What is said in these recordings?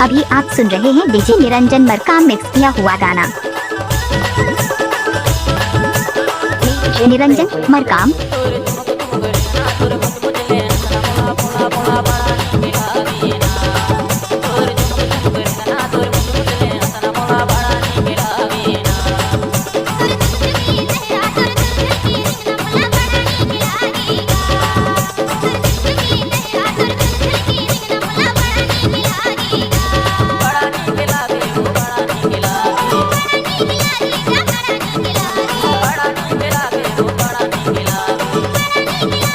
अभी आप सुन रहे हैं डीजे निरंजन मरकाम मिक्स किया हुआ गाना। निरंजन मरकाम।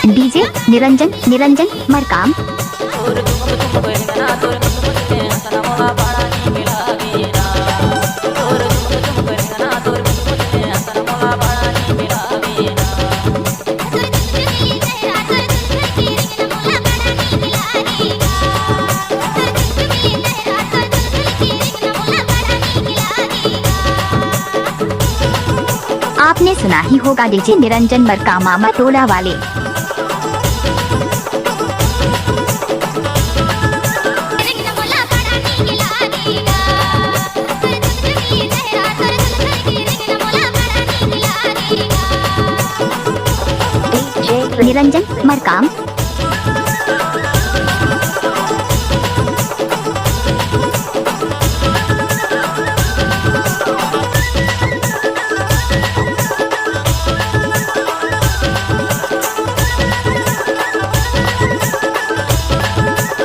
डीजे निरंजन मरकाम। आपने सुना ही होगा डीजे निरंजन मरकाम मामा टोला वाले। Niranjan Markam.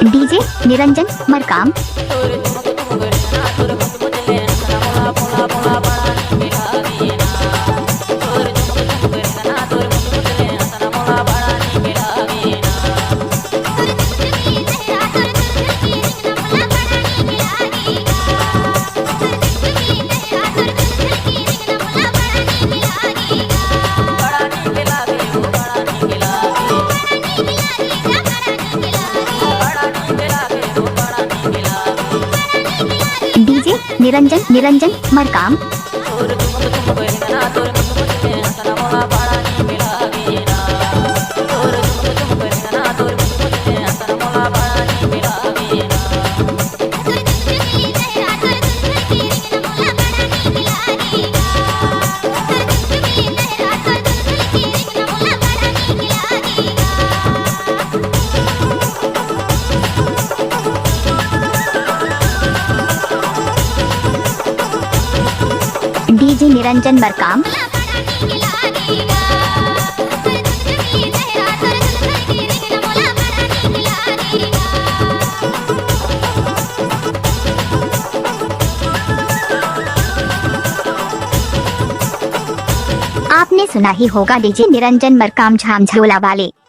DJ Niranjan Markam. DJ Niranjan Markam. DJ Niranjan Markam. आपने सुना ही होगा डीजे निरंजन मरकाम झामझोला वाले।